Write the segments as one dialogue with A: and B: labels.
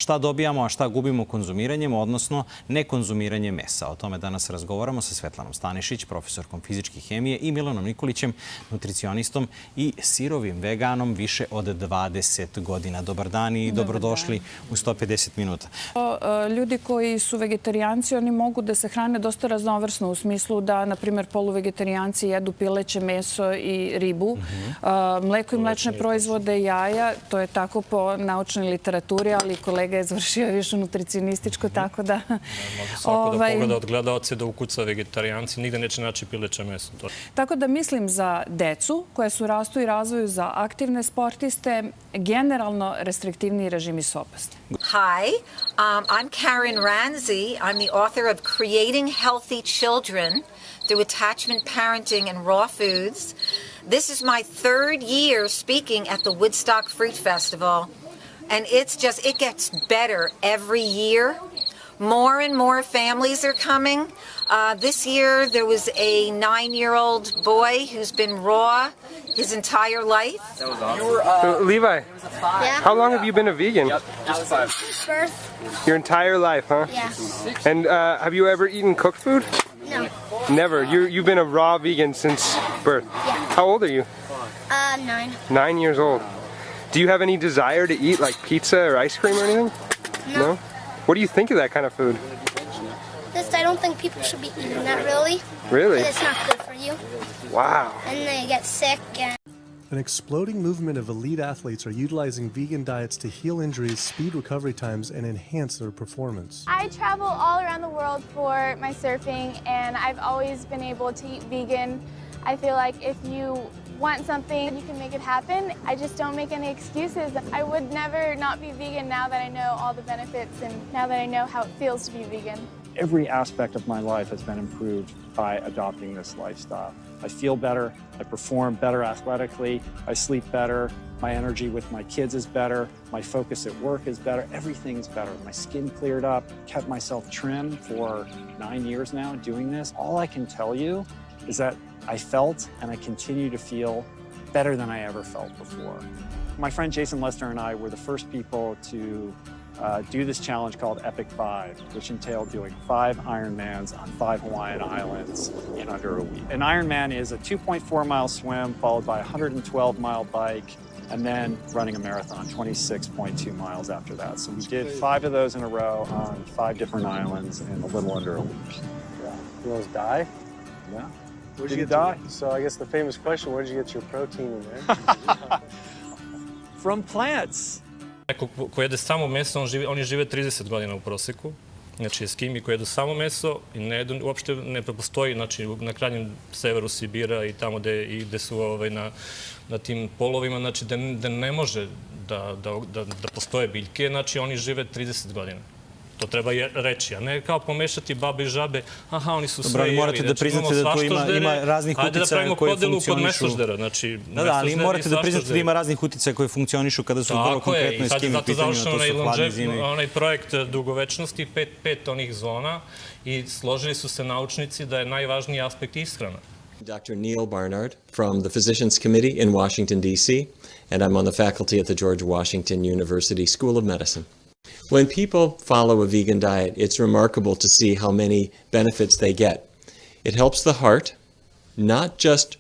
A: Šta dobijamo, a šta gubimo konzumiranjem, odnosno nekonzumiranjem mesa. O tome danas razgovaramo sa Svetlanom Stanišić, profesorkom fizičke hemije, i Milanom Nikolićem, nutricionistom i sirovim veganom više od 20 godina. Dobar dan i dobrodošli u 150 minuta.
B: Ljudi koji su vegetarijanci, oni mogu da se hrane dosta raznovrsno u smislu da, na primjer, poluvegetarijanci jedu pileće meso i ribu, mleko i mlečne proizvode, jaja. To je tako po naučnoj literaturi, ali kolega je završio više nutricionističko, tako da...
C: Može svako da pogleda od gledaoce da ukuca vegetarijanci, nigde neće naći pileće meso.
B: Tako da mislim za decu koja su rastu i razvoju, za aktivne sportiste, generalno restriktivni režimi su opasni.
D: Hi, I'm Karen Ranzi. I'm the author of Creating Healthy Children Through Attachment Parenting and Raw Foods. This is my third year speaking at the Woodstock Fruit Festival. And it gets better every year. More and more families are coming. This year, there was a 9-year-old boy who's been raw his entire life.
E: That was awesome. Levi,
F: yeah?
E: How long have you been a vegan?
F: Yep, just 5. Birth.
E: Your entire life, huh?
F: Yeah.
E: And have you ever eaten cooked food?
F: No.
E: Never. You've been a raw vegan since birth.
F: Yeah.
E: How old are you?
F: 9.
E: 9 years old. Do you have any desire to eat like pizza or ice cream or anything?
F: No.
E: What do you think of that kind of food?
F: I don't think people should be eating that, really.
E: Really?
F: It's not good for you.
E: Wow.
F: And they get sick.
G: An exploding movement of elite athletes are utilizing vegan diets to heal injuries, speed recovery times, and enhance their performance.
H: I travel all around the world for my surfing, and I've always been able to eat vegan. I feel like if you want something, you can make it happen. I just don't make any excuses. I would never not be vegan now that I know all the benefits and now that I know how it feels to be vegan.
I: Every aspect of my life has been improved by adopting this lifestyle. I feel better, I perform better athletically, I sleep better, my energy with my kids is better, my focus at work is better, everything is better. My skin cleared up, kept myself trim for 9 years now doing this. All I can tell you is that I felt and I continue to feel better than I ever felt before. My friend Jason Lester and I were the first people to do this challenge called Epic 5, which entailed doing 5 Ironmans on 5 Hawaiian islands in under a week. An Ironman is a 2.4-mile swim followed by a 112-mile bike and then running a marathon, 26.2 miles after that. So we did 5 of those in a row on 5 different islands in a little under a week.
E: Yeah. You almost die?
I: Yeah.
E: Where'd you die? So I guess the famous question, where did you get your protein in there?
I: From plants.
C: Neko ko jede samo meso, oni žive 30 godina u proseku. Znači, eskimi koji jedu samo meso i uopšte ne postoji, znači, na krajnjem severu Sibira i tamo gde su na tim polovima, znači, da ne može da postoje biljke, znači, oni žive 30 godina. To treba reći, a ne kao pomešati babe i žabe, aha, oni su sve jevi.
A: Morate da priznate da tu ima raznih uticaja koji funkcionišu. Da, ali morate da priznate da ima raznih uticaja koji funkcionišu kada su vrlo konkretno eskimi pitanju, a to su hladne zime.
C: Onaj projekt dugovečnosti, 5 onih zona i složili su se naučnici da je najvažniji aspekt ishrana.
J: Dr. Neil Barnard from the Physicians Committee in Washington, D.C., and I'm on the faculty at the George Washington University School of Medicine. When people follow a vegan diet, it's remarkable to see how many benefits they get. It helps the heart, not just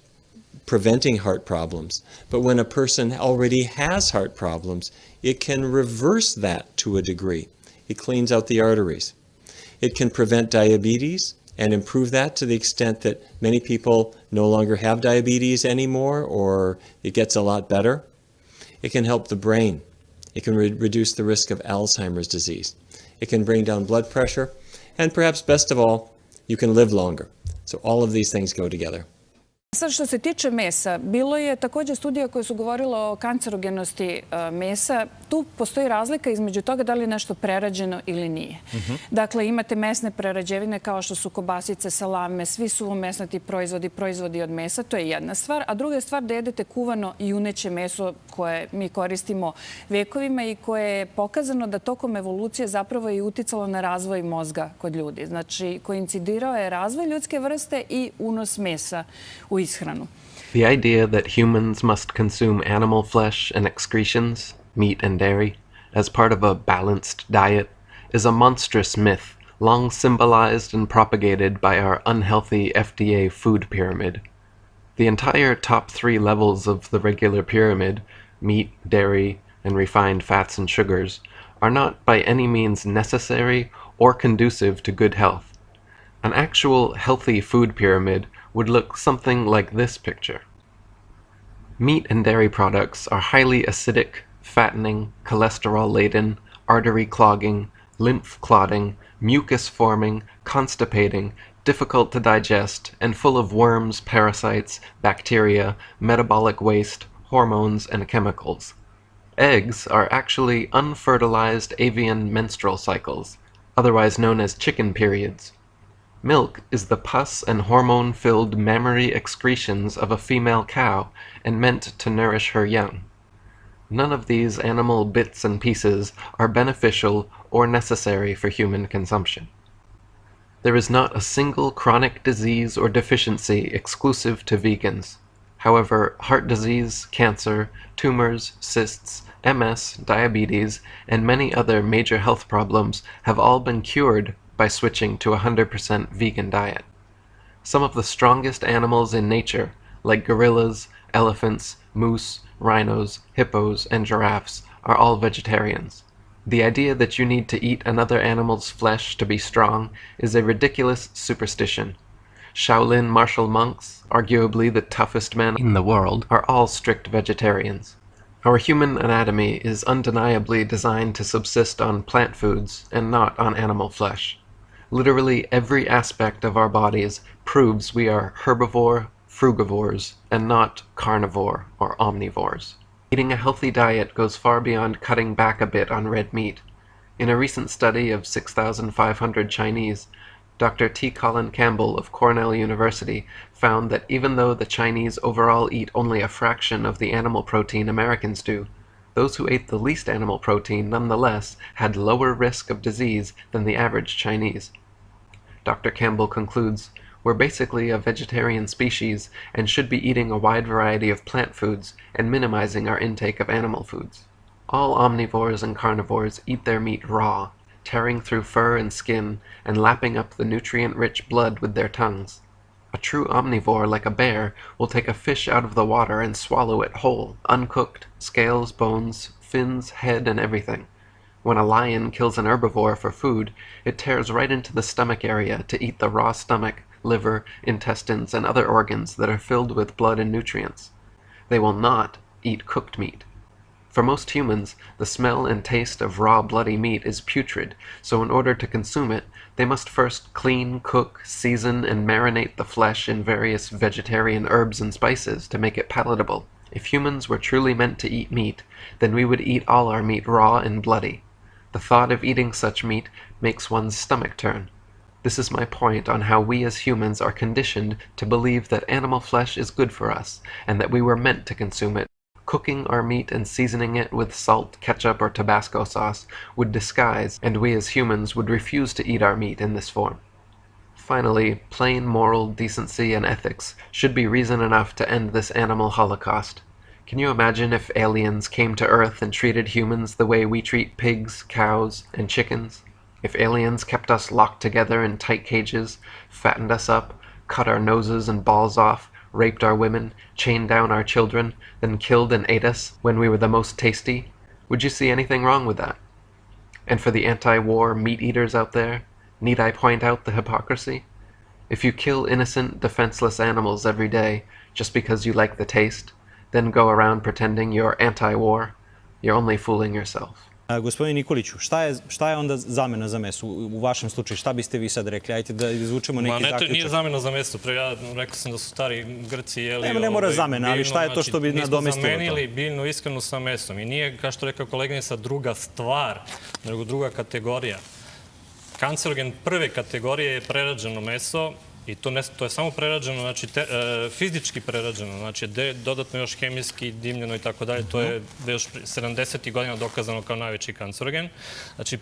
J: preventing heart problems, but when a person already has heart problems, it can reverse that to a degree. It cleans out the arteries. It can prevent diabetes and improve that to the extent that many people no longer have diabetes anymore, or it gets a lot better. It can help the brain. It can reduce the risk of Alzheimer's disease. It can bring down blood pressure, and perhaps best of all, you can live longer. So all of these things go together.
B: Sad što se tiče mesa, bilo je također studija koja su govorila o kancerogenosti mesa. Tu postoji razlika između toga da li je nešto prerađeno ili nije. Dakle, imate mesne prerađevine kao što su kobasice, salame, svi suvomesnati proizvodi od mesa, to je jedna stvar. A druga je stvar da jedete kuvano juneće meso koje mi koristimo vekovima i koje je pokazano da tokom evolucije zapravo je uticalo na razvoj mozga kod ljudi. Znači, koincidirao je razvoj ljudske vrste i unos mesa u ishranu.
K: The idea that humans must consume animal flesh and excretions, meat and dairy, as part of a balanced diet is a monstrous myth long symbolized and propagated by our unhealthy FDA food pyramid. The entire top 3 levels of the regular pyramid, meat, dairy, and refined fats and sugars, are not by any means necessary or conducive to good health. An actual healthy food pyramid would look something like this picture. Meat and dairy products are highly acidic, fattening, cholesterol-laden, artery-clogging, lymph-clotting, mucus-forming, constipating, difficult to digest, and full of worms, parasites, bacteria, metabolic waste, hormones, and chemicals. Eggs are actually unfertilized avian menstrual cycles, otherwise known as chicken periods. Milk is the pus and hormone-filled mammary excretions of a female cow and meant to nourish her young. None of these animal bits and pieces are beneficial or necessary for human consumption. There is not a single chronic disease or deficiency exclusive to vegans. However, heart disease, cancer, tumors, cysts, MS, diabetes, and many other major health problems have all been cured by switching to a 100% vegan diet. Some of the strongest animals in nature, like gorillas, elephants, moose, rhinos, hippos, and giraffes, are all vegetarians. The idea that you need to eat another animal's flesh to be strong is a ridiculous superstition. Shaolin martial monks, arguably the toughest men in the world, are all strict vegetarians. Our human anatomy is undeniably designed to subsist on plant foods and not on animal flesh. Literally every aspect of our bodies proves we are herbivore, frugivores, and not carnivore or omnivores. Eating a healthy diet goes far beyond cutting back a bit on red meat. In a recent study of 6,500 Chinese, Dr. T. Colin Campbell of Cornell University found that even though the Chinese overall eat only a fraction of the animal protein Americans do, those who ate the least animal protein nonetheless had lower risk of disease than the average Chinese. Dr. Campbell concludes, "We're basically a vegetarian species and should be eating a wide variety of plant foods and minimizing our intake of animal foods. All omnivores and carnivores eat their meat raw, tearing through fur and skin and lapping up the nutrient-rich blood with their tongues. A true omnivore, like a bear, will take a fish out of the water and swallow it whole, uncooked, scales, bones, fins, head, and everything. When a lion kills an herbivore for food, it tears right into the stomach area to eat the raw stomach, liver, intestines, and other organs that are filled with blood and nutrients. They will not eat cooked meat. For most humans, the smell and taste of raw bloody meat is putrid, so in order to consume it, they must first clean, cook, season, and marinate the flesh in various vegetarian herbs and spices to make it palatable. If humans were truly meant to eat meat, then we would eat all our meat raw and bloody. The thought of eating such meat makes one's stomach turn. This is my point on how we as humans are conditioned to believe that animal flesh is good for us, and that we were meant to consume it. Cooking our meat and seasoning it with salt, ketchup, or Tabasco sauce would disguise, and we as humans would refuse to eat our meat in this form. Finally, plain moral decency and ethics should be reason enough to end this animal holocaust. Can you imagine if aliens came to Earth and treated humans the way we treat pigs, cows, and chickens? If aliens kept us locked together in tight cages, fattened us up, cut our noses and balls off, raped our women, chained down our children, then killed and ate us when we were the most tasty, would you see anything wrong with that? And for the anti-war meat-eaters out there, need I point out the hypocrisy? If you kill innocent, defenseless animals every day just because you like the taste, then go around pretending you're anti-war, you're only fooling yourself.
A: Gospodin Nikoliću, šta je onda zamena za meso u vašem slučaju? Šta biste vi sad rekli? Ajte da izvučemo neki zaključak.
C: Nije zamena za meso. Ja rekao sam da su stari Grci jeli...
A: Ne mora zamena, ali šta je to što bi nadomestilo to?
C: Mi smo zamenili biljnu ishranu sa mesom. I nije, kao što rekao koleginica, druga stvar, nego druga kategorija. Kancerogen prve kategorije je prerađeno meso. I to je samo prerađeno, znači fizički prerađeno, znači dodatno još hemijski, dimljeno i tako dalje. To je još 70. godina dokazano kao najveći kancerogen. Znači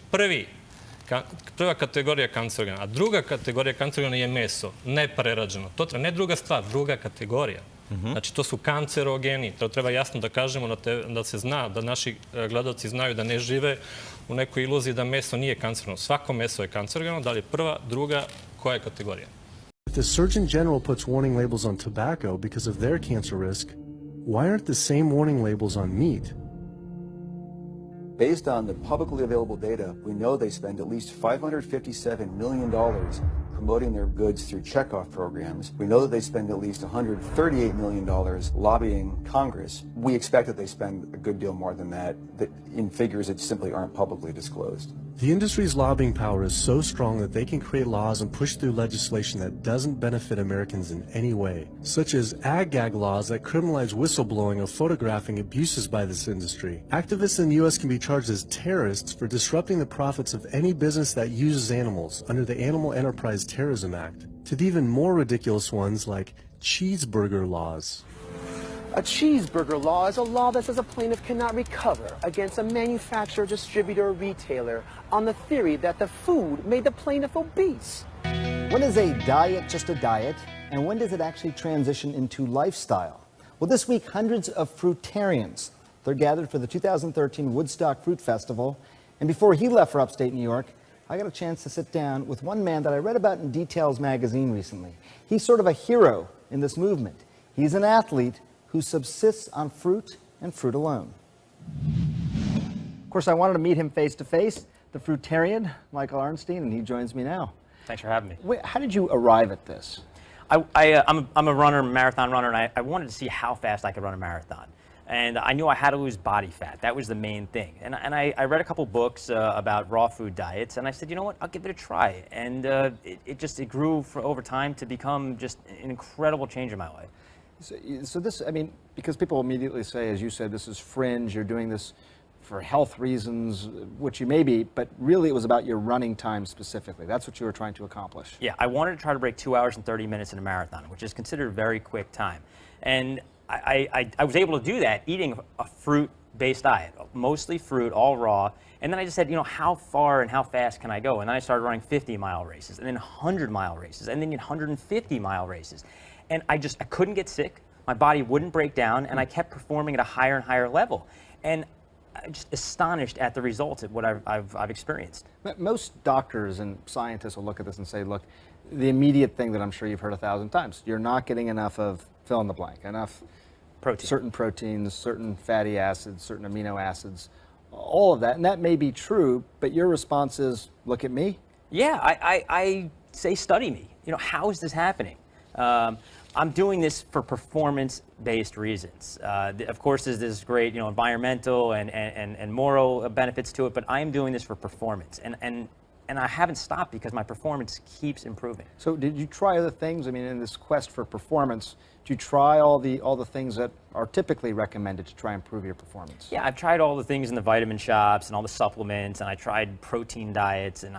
C: prva kategorija kancerogena, a druga kategorija kancerogena je meso, ne prerađeno. To ne druga stvar, druga kategorija. Znači, to su kancerogeni. To treba jasno da kažemo, da se zna, da naši gledalci znaju da ne žive u nekoj iluziji da meso nije kancerogeno. Svako meso je kancerogeno, da li je prva, druga, koja je kategorija?
G: If the Surgeon General puts warning labels on tobacco because of their cancer risk, why aren't the same warning labels on meat?
L: Based on the publicly available data, we know they spend at least $557 million promoting their goods through checkoff programs. We know that they spend at least $138 million lobbying Congress. We expect that they spend a good deal more than that in figures that simply aren't publicly disclosed.
G: The industry's lobbying power is so strong that they can create laws and push through legislation that doesn't benefit Americans in any way, such as ag-gag laws that criminalize whistleblowing or photographing abuses by this industry. Activists in the U.S. can be charged as terrorists for disrupting the profits of any business that uses animals under the Animal Enterprise Terrorism Act, to the even more ridiculous ones like cheeseburger laws.
M: A cheeseburger law is a law that says a plaintiff cannot recover against a manufacturer, distributor, or retailer on the theory that the food made the plaintiff obese.
N: When is a diet just a diet, and when does it actually transition into lifestyle? Well, this week, hundreds of fruitarians, they're gathered for the 2013 Woodstock Fruit Festival, and before he left for upstate New York, I got a chance to sit down with one man that I read about in Details magazine recently. He's sort of a hero in this movement. He's an athlete who subsists on fruit and fruit alone. Of course, I wanted to meet him face to face, the fruitarian, Michael Arnstein, and he joins me now.
O: Thanks for having me.
N: Wait, how did you arrive at this?
O: I'm a runner, marathon runner, and I wanted to see how fast I could run a marathon. And I knew I had to lose body fat. That was the main thing. And I read a couple books about raw food diets, and I said, you know what, I'll give it a try. And it grew over time to become just an incredible change in my life.
N: So this, I mean, because people immediately say, as you said, this is fringe, you're doing this for health reasons, which you may be, but really it was about your running time specifically. That's what you were trying to accomplish.
O: Yeah, I wanted to try to break 2 hours and 30 minutes in a marathon, which is considered a very quick time. And I was able to do that eating a fruit-based diet, mostly fruit, all raw. And then I just said, you know, how far and how fast can I go? And then I started running 50-mile races, and then 100-mile races, and then 150-mile races. And I couldn't get sick. My body wouldn't break down, and I kept performing at a higher and higher level. And I'm just astonished at the results of what I've experienced.
N: Most doctors and scientists will look at this and say, look, the immediate thing that I'm sure you've heard 1,000 times, you're not getting enough of fill in the blank, enough
O: protein,
N: certain proteins, certain fatty acids, certain amino acids, all of that. And that may be true, but your response is, look at me.
O: Yeah, I say study me. You know, how is this happening? I'm doing this for performance-based reasons. Of course, there's this great, you know, environmental and moral benefits to it, but I am doing this for performance. And I haven't stopped because my performance keeps improving.
N: So did you try other things? I mean, in this quest for performance, did you try all the things that are typically recommended to try and improve your performance?
O: Yeah, I've tried all the things in the vitamin shops and all the supplements, and I tried protein diets, and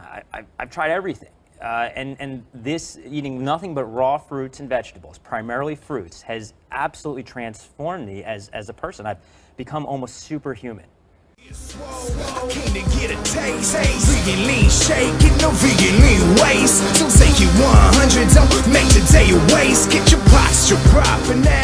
O: I've tried everything. And this, eating nothing but raw fruits and vegetables, primarily fruits, has absolutely transformed me as a person. I've become almost superhuman.
P: Came to get a taste. Vegan lean shake, get no vegan lean waste. So take it 100, don't make the day a waste. Get your posture proper now.